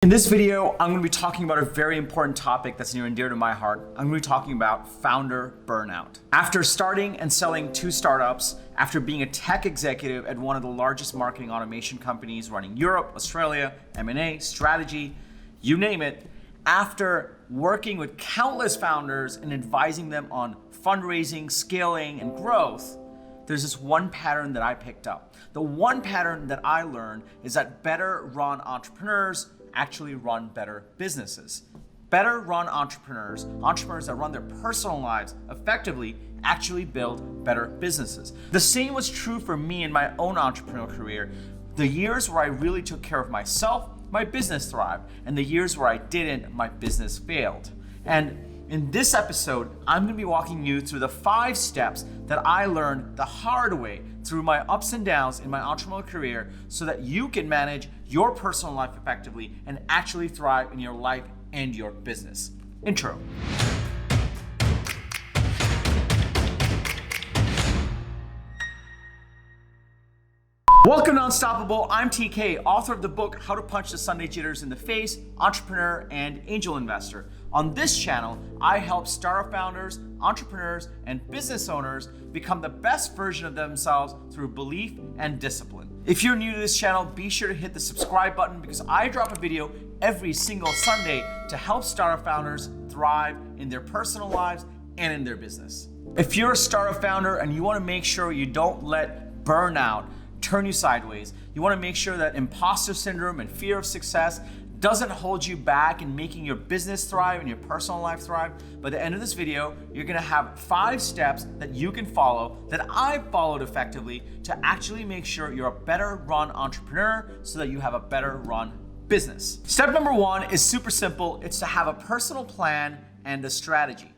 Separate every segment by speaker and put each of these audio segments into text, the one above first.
Speaker 1: In this video, I'm going to be talking about a very important topic that's near and dear to my heart. I'm going to be talking about founder burnout. After starting and selling 2 startups, after being a tech executive at one of the largest marketing automation companies running Europe, Australia, M&A, strategy, you name it, after working with countless founders and advising them on fundraising, scaling, and growth, there's this one pattern that I picked up. The one pattern that I learned is that better run entrepreneurs actually run better businesses. Better run entrepreneurs that run their personal lives effectively, actually build better businesses. The same was true for me in my own entrepreneurial career. The years where I really took care of myself, my business thrived, and the years where I didn't, my business failed. And in this episode, I'm going to be walking you through the 5 steps that I learned the hard way through my ups and downs in my entrepreneurial career so that you can manage your personal life effectively and actually thrive in your life and your business. Intro. Welcome to Unstoppable. I'm TK, author of the book, How to Punch the Sunday Jitters in the Face, entrepreneur and angel investor. On this channel, I help startup founders, entrepreneurs, and business owners become the best version of themselves through belief and discipline. If you're new to this channel, be sure to hit the subscribe button because I drop a video every single Sunday to help startup founders thrive in their personal lives and in their business. If you're a startup founder and you want to make sure you don't let burnout turn you sideways, you want to make sure that imposter syndrome and fear of success doesn't hold you back in making your business thrive and your personal life thrive. By the end of this video, you're gonna have 5 steps that you can follow that I've followed effectively to actually make sure you're a better run entrepreneur so that you have a better run business. Step number 1 is super simple. It's to have a personal plan and a strategy.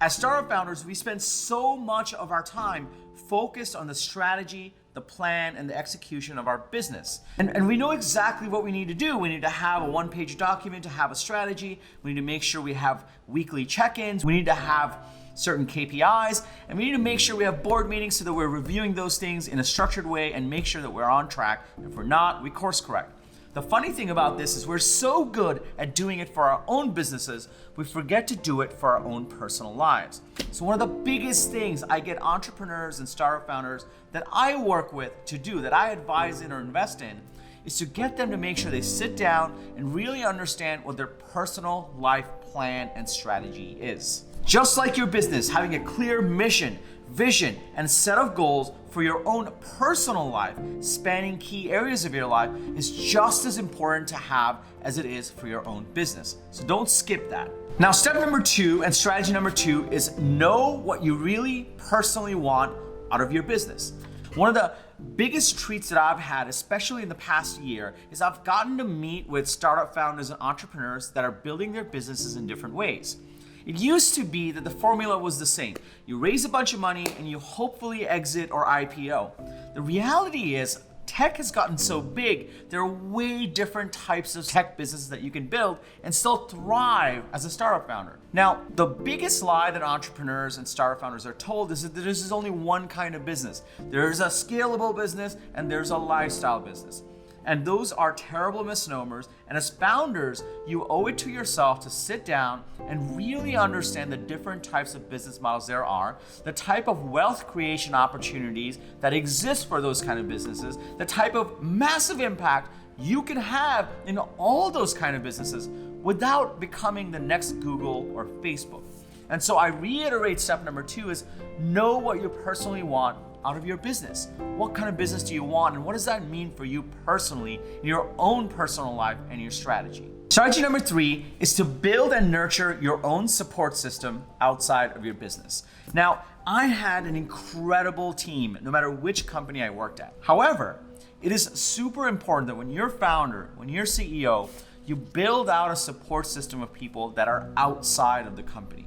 Speaker 1: As startup founders, we spend so much of our time focused on the strategy, the plan, and the execution of our business. And we know exactly what we need to do. We need to have a 1-page document to have a strategy. We need to make sure we have weekly check-ins. We need to have certain KPIs. And we need to make sure we have board meetings so that we're reviewing those things in a structured way and make sure that we're on track. If we're not, we course correct. The funny thing about this is we're so good at doing it for our own businesses, we forget to do it for our own personal lives. So one of the biggest things I get entrepreneurs and startup founders that I work with to do, that I advise in or invest in, is to get them to make sure they sit down and really understand what their personal life plan and strategy is. Just like your business, having a clear mission, vision, and set of goals for your own personal life, spanning key areas of your life, is just as important to have as it is for your own business. So don't skip that. Now, step number 2 and strategy number 2 is know what you really personally want out of your business. One of the biggest treats that I've had, especially in the past year, is I've gotten to meet with startup founders and entrepreneurs that are building their businesses in different ways. It used to be that the formula was the same. You raise a bunch of money and you hopefully exit or IPO. The reality is tech has gotten so big, there are way different types of tech businesses that you can build and still thrive as a startup founder. Now, the biggest lie that entrepreneurs and startup founders are told is that this is only one kind of business. There's a scalable business and there's a lifestyle business. And those are terrible misnomers. And as founders, you owe it to yourself to sit down and really understand the different types of business models there are, the type of wealth creation opportunities that exist for those kind of businesses, the type of massive impact you can have in all those kind of businesses without becoming the next Google or Facebook. And so I reiterate step number 2 is know what you personally want out of your business. What kind of business do you want, and what does that mean for you personally in your own personal life and your strategy? Strategy number 3 is to build and nurture your own support system outside of your business. Now, I had an incredible team no matter which company I worked at. However, it is super important that when you're founder, when you're CEO, you build out a support system of people that are outside of the company.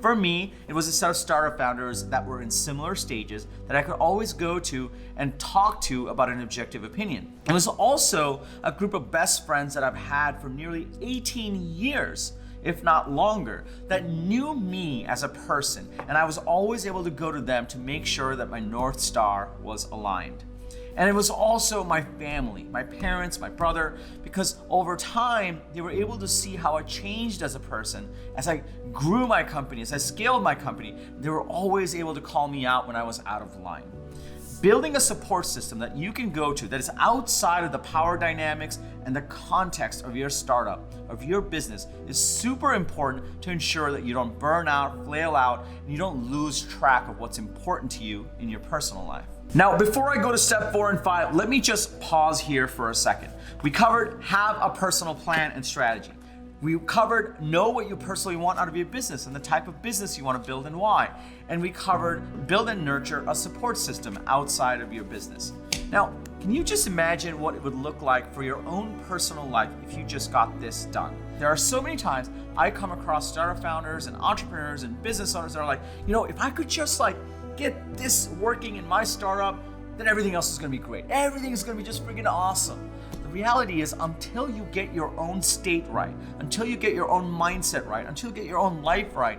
Speaker 1: For me, it was a set of startup founders that were in similar stages that I could always go to and talk to about an objective opinion. It was also a group of best friends that I've had for nearly 18 years, if not longer, that knew me as a person, and I was always able to go to them to make sure that my North Star was aligned. And it was also my family, my parents, my brother, because over time, they were able to see how I changed as a person. As I grew my company, as I scaled my company, they were always able to call me out when I was out of line. Building a support system that you can go to that is outside of the power dynamics and the context of your startup, of your business, is super important to ensure that you don't burn out, flail out, and you don't lose track of what's important to you in your personal life. Now, before I go to step 4 and 5, let me just pause here for a second. We covered have a personal plan and strategy. We covered know what you personally want out of your business and the type of business you want to build and why. And we covered build and nurture a support system outside of your business. Now, can you just imagine what it would look like for your own personal life if you just got this done? There are so many times I come across startup founders and entrepreneurs and business owners that are like, if I could just get this working in my startup, then everything else is going to be great. Everything is going to be just freaking awesome. The reality is, until you get your own state right, until you get your own mindset right, until you get your own life right,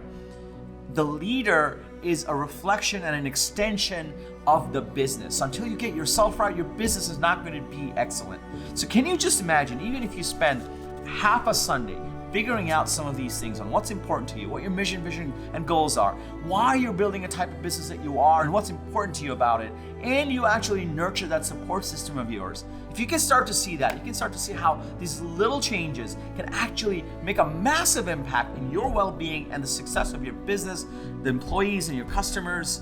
Speaker 1: the leader is a reflection and an extension of the business. Until you get yourself right, your business is not going to be excellent. So can you just imagine, even if you spend half a Sunday figuring out some of these things on what's important to you, what your mission, vision, and goals are, why you're building a type of business that you are, and what's important to you about it, and you actually nurture that support system of yours. If you can start to see that, you can start to see how these little changes can actually make a massive impact in your well-being and the success of your business, the employees and your customers.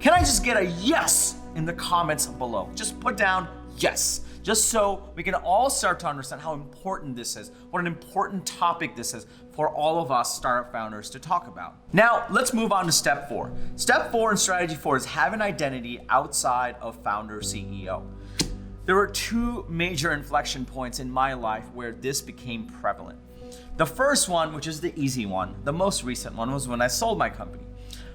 Speaker 1: Can I just get a yes in the comments below? Just put down yes. Just so we can all start to understand how important this is, what an important topic this is for all of us startup founders to talk about. Now, let's move on to step 4. Step 4 and strategy 4 is have an identity outside of founder CEO. There were 2 major inflection points in my life where this became prevalent. The first one, which is the easy one, the most recent one, was when I sold my company.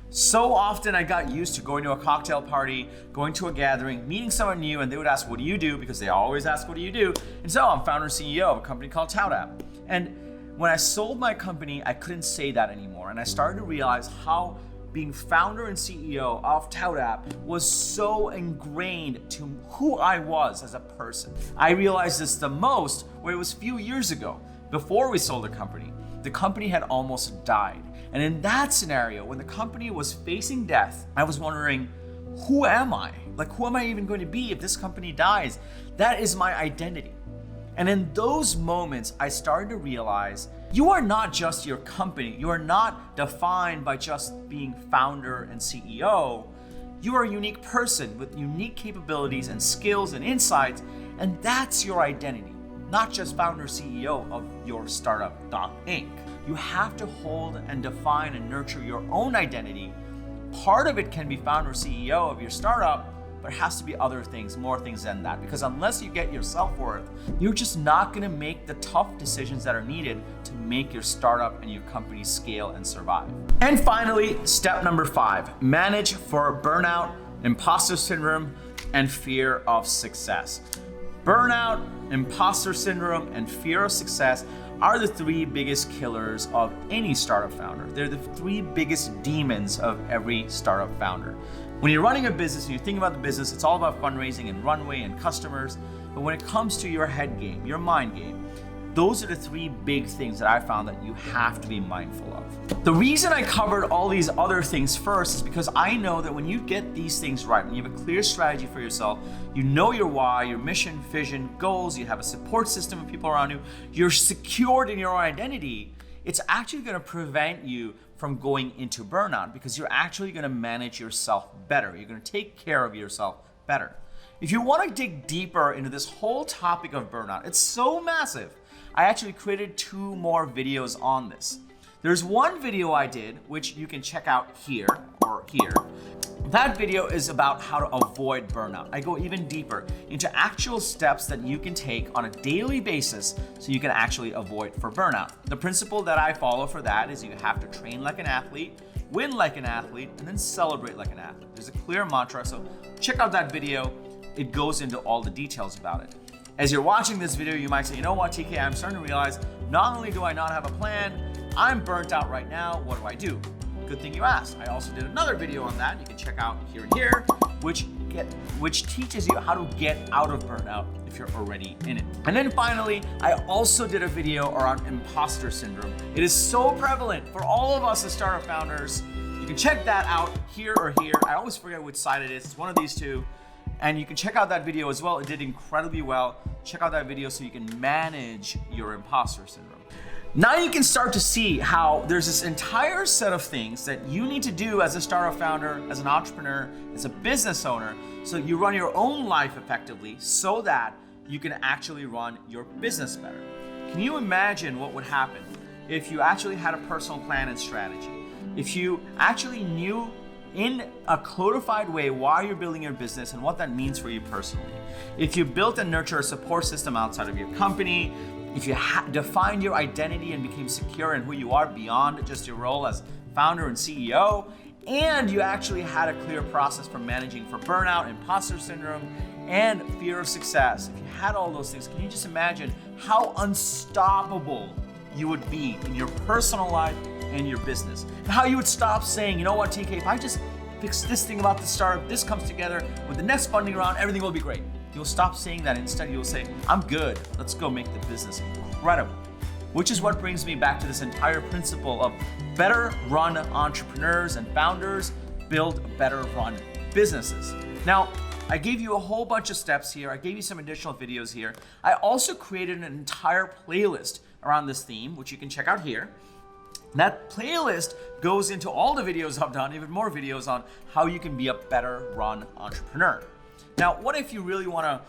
Speaker 1: So often I got used to going to a cocktail party, going to a gathering, meeting someone new, and they would ask, what do you do? Because they always ask, what do you do? And so I'm founder and CEO of a company called ToutApp. And when I sold my company, I couldn't say that anymore. And I started to realize how being founder and CEO of ToutApp was so ingrained to who I was as a person. I realized this the most where it was a few years ago. Before we sold the company had almost died. And in that scenario, when the company was facing death, I was wondering, who am I? Who am I even going to be if this company dies? That is my identity. And in those moments, I started to realize you are not just your company. You are not defined by just being founder and CEO. You are a unique person with unique capabilities and skills and insights, and that's your identity, not just founder CEO of your startup, Inc. You have to hold and define and nurture your own identity. Part of it can be founder CEO of your startup, but it has to be other things, more things than that. Because unless you get your self-worth, you're just not gonna make the tough decisions that are needed to make your startup and your company scale and survive. And finally, step number 5, manage for burnout, imposter syndrome, and fear of success. Burnout, imposter syndrome, and fear of success are the 3 biggest killers of any startup founder. They're the 3 biggest demons of every startup founder. When you're running a business and you're thinking about the business, it's all about fundraising and runway and customers. But when it comes to your head game, your mind game, those are the 3 big things that I found that you have to be mindful of. The reason I covered all these other things first is because I know that when you get these things right, when you have a clear strategy for yourself, you know your why, your mission, vision, goals, you have a support system of people around you, you're secured in your identity, it's actually going to prevent you from going into burnout because you're actually going to manage yourself better. You're going to take care of yourself better. If you want to dig deeper into this whole topic of burnout, it's so massive. I actually created 2 more videos on this. There's one video I did, which you can check out here or here. That video is about how to avoid burnout. I go even deeper into actual steps that you can take on a daily basis so you can actually avoid for burnout. The principle that I follow for that is you have to train like an athlete, win like an athlete, and then celebrate like an athlete. There's a clear mantra, so check out that video. It goes into all the details about it. As you're watching this video, you might say, you know what, TK, I'm starting to realize not only do I not have a plan, I'm burnt out right now. What do? Good thing you asked. I also did another video on that. You can check out here and here, which which teaches you how to get out of burnout if you're already in it. And then finally, I also did a video around imposter syndrome. It is so prevalent for all of us as startup founders. You can check that out here or here. I always forget which side it is. It's one of these two. And you can check out that video as well. It did incredibly well. Check out that video so you can manage your imposter syndrome. Now you can start to see how there's this entire set of things that you need to do as a startup founder, as an entrepreneur, as a business owner, so you run your own life effectively so that you can actually run your business better. Can you imagine what would happen if you actually had a personal plan and strategy? If you actually knew in a codified way why you're building your business and what that means for you personally. If you built and nurture a support system outside of your company, if you defined your identity and became secure in who you are beyond just your role as founder and CEO, and you actually had a clear process for managing for burnout, imposter syndrome, and fear of success. If you had all those things, can you just imagine how unstoppable you would be in your personal life and your business? And how you would stop saying, you know what, TK, if I just fix this thing about the startup, this comes together, with the next funding round, everything will be great. You'll stop saying that. Instead, you'll say, I'm good. Let's go make the business incredible. Which is what brings me back to this entire principle of better run entrepreneurs and founders build better run businesses. Now, I gave you a whole bunch of steps here. I gave you some additional videos here. I also created an entire playlist around this theme, which you can check out here. That playlist goes into all the videos I've done, even more videos on how you can be a better run entrepreneur. Now, what if you really want to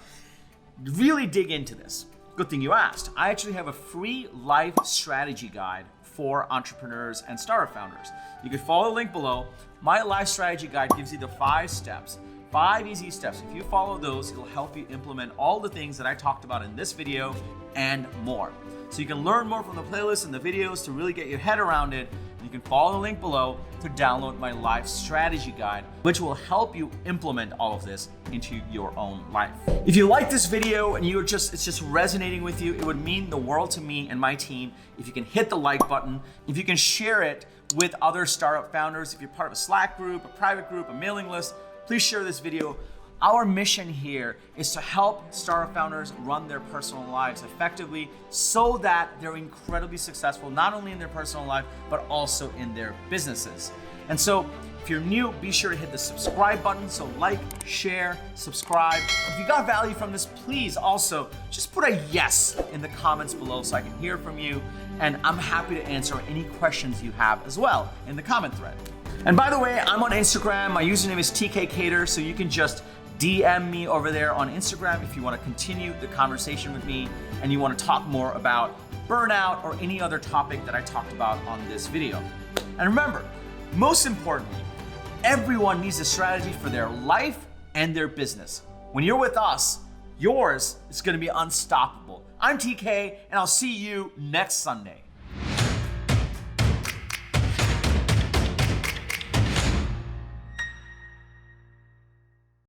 Speaker 1: really dig into this? Good thing you asked. I actually have a free life strategy guide for entrepreneurs and startup founders. You can follow the link below. My life strategy guide gives you the 5 steps, 5 easy steps. If you follow those, it'll help you implement all the things that I talked about in this video and more. So you can learn more from the playlist and the videos to really get your head around it. You can follow the link below to download my life strategy guide, which will help you implement all of this into your own life. If you like this video and it's just resonating with you, it would mean the world to me and my team if you can hit the like button, if you can share it with other startup founders, if you're part of a Slack group, a private group, a mailing list, please share this video. Our mission here is to help startup founders run their personal lives effectively so that they're incredibly successful, not only in their personal life, but also in their businesses. And so if you're new, be sure to hit the subscribe button. So like, share, subscribe. If you got value from this, please also just put a yes in the comments below so I can hear from you. And I'm happy to answer any questions you have as well in the comment thread. And by the way, I'm on Instagram. My username is TK Kader, so you can just DM me over there on Instagram if you want to continue the conversation with me and you want to talk more about burnout or any other topic that I talked about on this video. And remember, most importantly, everyone needs a strategy for their life and their business. When you're with us, yours is going to be unstoppable. I'm TK, and I'll see you next Sunday.